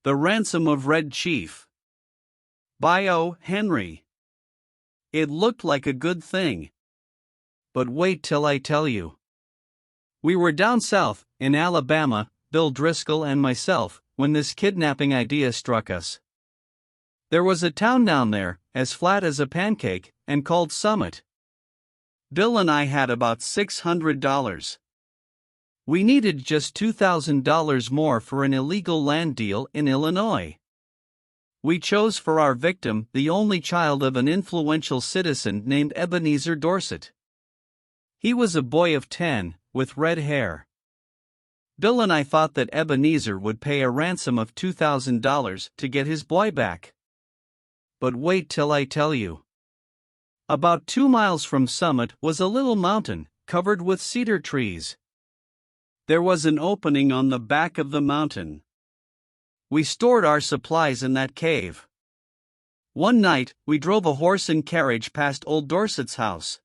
The Ransom of Red Chief. By O. Henry. It looked like a good thing. But wait till I tell you. We were down south, in Alabama, Bill Driscoll and myself, when this kidnapping idea struck us. There was a town down there, as flat as a pancake, and called Summit. Bill and I had about $600. We needed just $2,000 more for an illegal land deal in Illinois. We chose for our victim the only child of an influential citizen named Ebenezer Dorset. He was a boy of 10, with red hair. Bill and I thought that Ebenezer would pay a ransom of $2,000 to get his boy back. But wait till I tell you. About 2 miles from Summit was a little mountain, covered with cedar trees. There was an opening on the back of the mountain. We stored our supplies in that cave. One night, we drove a horse and carriage past old Dorset's house.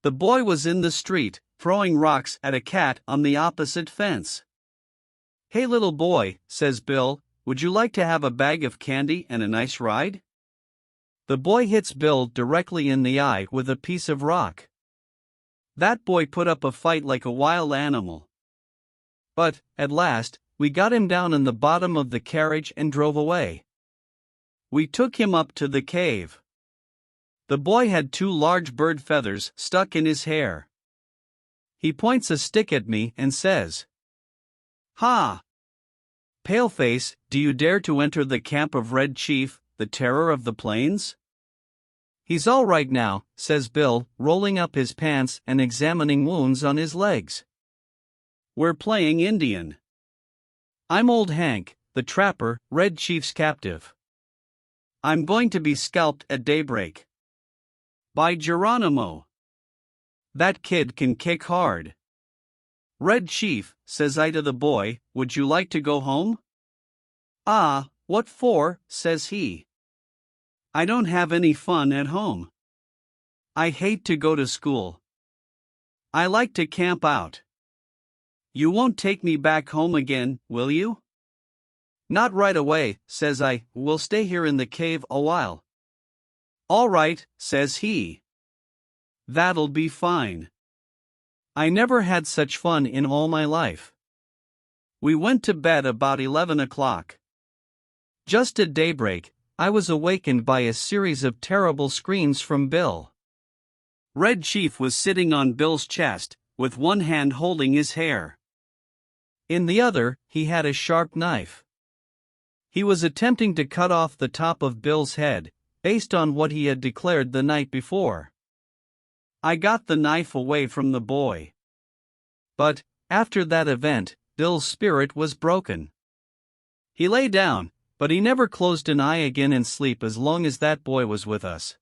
The boy was in the street, throwing rocks at a cat on the opposite fence. "Hey little boy," says Bill, "would you like to have a bag of candy and a nice ride?" The boy hits Bill directly in the eye with a piece of rock. That boy put up a fight like a wild animal. But, at last, we got him down in the bottom of the carriage and drove away. We took him up to the cave. The boy had 2 large bird feathers stuck in his hair. He points a stick at me and says, "Ha! Paleface, do you dare to enter the camp of Red Chief, the terror of the plains?" "He's all right now," says Bill, rolling up his pants and examining wounds on his legs. "We're playing Indian. I'm Old Hank, the trapper, Red Chief's captive. I'm going to be scalped at daybreak. By Geronimo! That kid can kick hard." "Red Chief," says I to the boy, "would you like to go home?" "Ah, what for?" says he. "I don't have any fun at home. I hate to go to school. I like to camp out. You won't take me back home again, will you?" "Not right away," says I, "we'll stay here in the cave a while." "All right," says he. "That'll be fine." I never had such fun in all my life. We went to bed about 11 o'clock. Just at daybreak, I was awakened by a series of terrible screams from Bill. Red Chief was sitting on Bill's chest, with one hand holding his hair. In the other, he had a sharp knife. He was attempting to cut off the top of Bill's head, based on what he had declared the night before. I got the knife away from the boy. But, after that event, Bill's spirit was broken. He lay down, but he never closed an eye again in sleep as long as that boy was with us.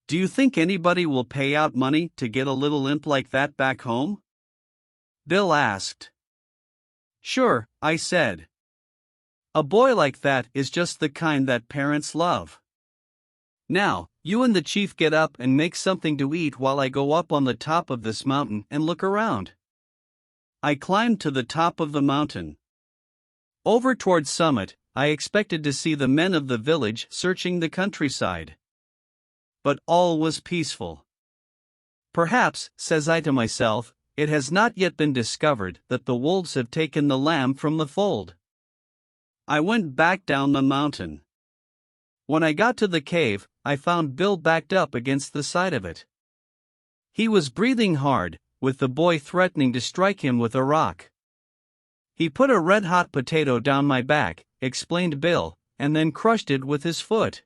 Do you think anybody will pay out money to get a little imp like that back home? Bill asked. Sure, I said. A boy like that is just the kind that parents love. Now, you and the chief get up and make something to eat while I go up on the top of this mountain and look around. I climbed to the top of the mountain. Over toward Summit, I expected to see the men of the village searching the countryside. But all was peaceful. Perhaps, says I to myself, it has not yet been discovered that the wolves have taken the lamb from the fold. I went back down the mountain. When I got to the cave, I found Bill backed up against the side of it. He was breathing hard, with the boy threatening to strike him with a rock. He put a red-hot potato down my back, explained Bill, and then crushed it with his foot.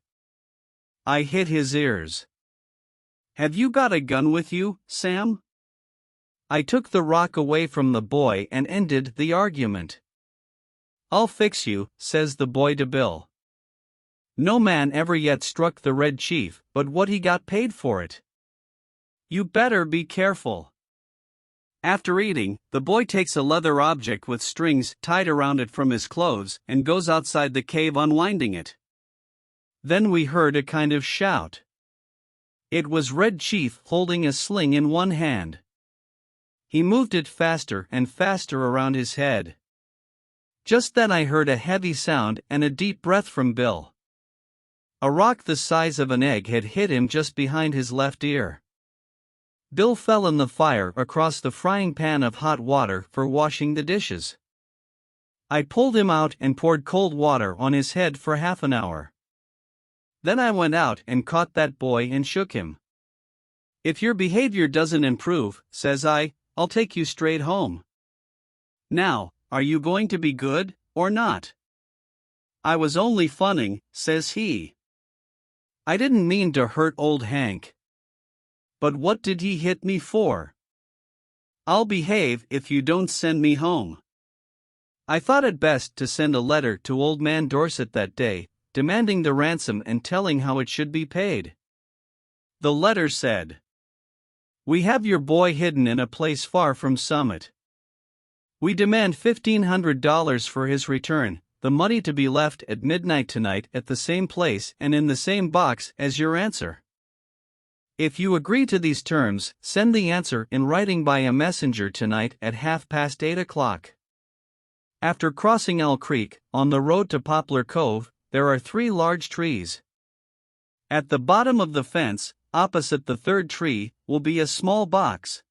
I hit his ears. Have you got a gun with you, Sam? I took the rock away from the boy and ended the argument. I'll fix you, says the boy to Bill. No man ever yet struck the Red Chief, but what he got paid for it. You better be careful. After eating, the boy takes a leather object with strings tied around it from his clothes and goes outside the cave unwinding it. Then we heard a kind of shout. It was Red Chief holding a sling in one hand. He moved it faster and faster around his head. Just then I heard a heavy sound and a deep breath from Bill. A rock the size of an egg had hit him just behind his left ear. Bill fell in the fire across the frying pan of hot water for washing the dishes. I pulled him out and poured cold water on his head for half an hour. Then I went out and caught that boy and shook him. "If your behavior doesn't improve," says I'll take you straight home. Now, are you going to be good, or not?" "I was only funning," says he. "I didn't mean to hurt old Hank." "But what did he hit me for?" "I'll behave if you don't send me home." I thought it best to send a letter to Old Man Dorset that day, demanding the ransom and telling how it should be paid. The letter said, "We have your boy hidden in a place far from Summit. We demand $1,500 for his return, the money to be left at midnight tonight at the same place and in the same box as your answer. If you agree to these terms, send the answer in writing by a messenger tonight at 8:30. After crossing Elk Creek, on the road to Poplar Cove, there are 3 large trees. At the bottom of the fence, opposite the 3rd tree, will be a small box.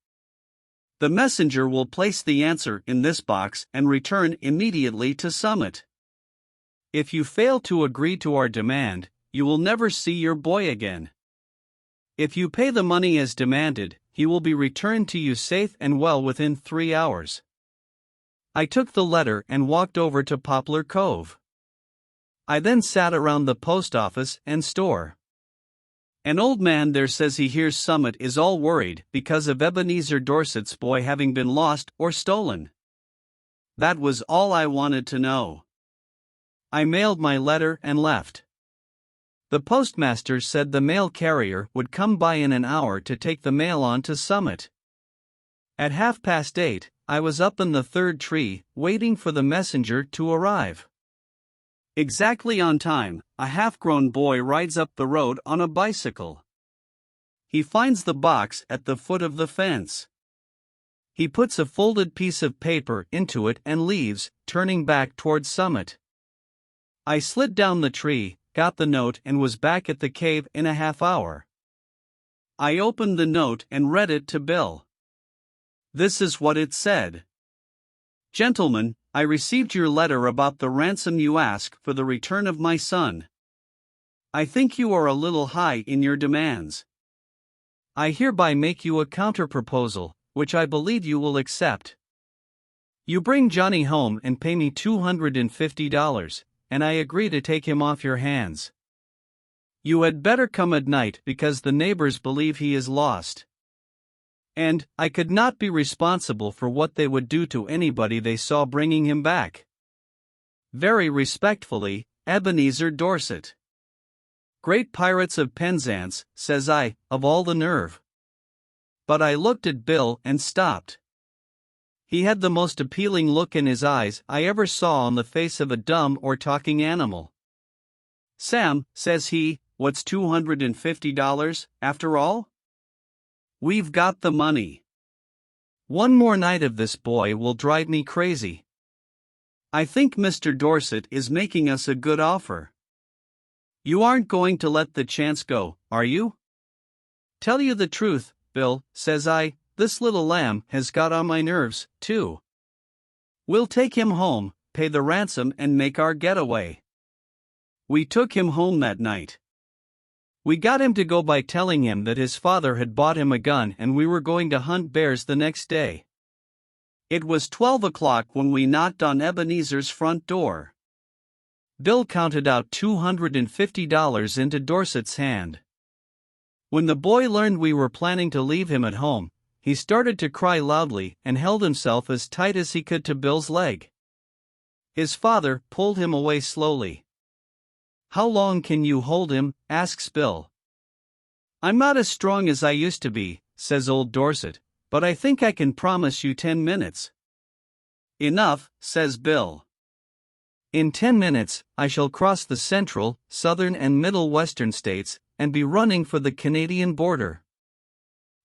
The messenger will place the answer in this box and return immediately to Summit. If you fail to agree to our demand, you will never see your boy again. If you pay the money as demanded, he will be returned to you safe and well within 3 hours." I took the letter and walked over to Poplar Cove. I then sat around the post office and store. An old man there says he hears Summit is all worried because of Ebenezer Dorset's boy having been lost or stolen. That was all I wanted to know. I mailed my letter and left. The postmaster said the mail carrier would come by in an hour to take the mail on to Summit. At 8:30, I was up in the 3rd tree, waiting for the messenger to arrive. Exactly on time, a half-grown boy rides up the road on a bicycle. He finds the box at the foot of the fence. He puts a folded piece of paper into it and leaves, turning back towards Summit. I slid down the tree, got the note and was back at the cave in a half hour. I opened the note and read it to Bill. This is what it said. "Gentlemen, I received your letter about the ransom you ask for the return of my son. I think you are a little high in your demands. I hereby make you a counter-proposal, which I believe you will accept. You bring Johnny home and pay me $250, and I agree to take him off your hands. You had better come at night because the neighbors believe he is lost. And I could not be responsible for what they would do to anybody they saw bringing him back. Very respectfully, Ebenezer Dorset." "Great pirates of Penzance," says I, of all the nerve. But I looked at Bill and stopped. He had the most appealing look in his eyes I ever saw on the face of a dumb or talking animal. "Sam," says he, "what's $250, after all? We've got the money. One more night of this boy will drive me crazy. I think Mr. Dorset is making us a good offer. You aren't going to let the chance go, are you?" "Tell you the truth, Bill," says I, "this little lamb has got on my nerves, too. We'll take him home, pay the ransom and make our getaway." We took him home that night. We got him to go by telling him that his father had bought him a gun and we were going to hunt bears the next day. It was 12 o'clock when we knocked on Ebenezer's front door. Bill counted out $250 into Dorset's hand. When the boy learned we were planning to leave him at home, he started to cry loudly and held himself as tight as he could to Bill's leg. His father pulled him away slowly. "How long can you hold him?" asks Bill. "I'm not as strong as I used to be," says old Dorset, "but I think I can promise you 10 minutes. "Enough," says Bill. "In 10 minutes, I shall cross the central, southern and middle western states, and be running for the Canadian border."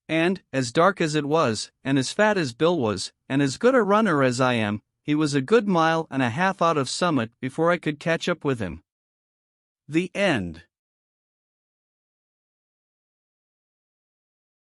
And, as dark as it was, and as fat as Bill was, and as good a runner as I am, He was a good mile and a half out of Summit before I could catch up with him. The end.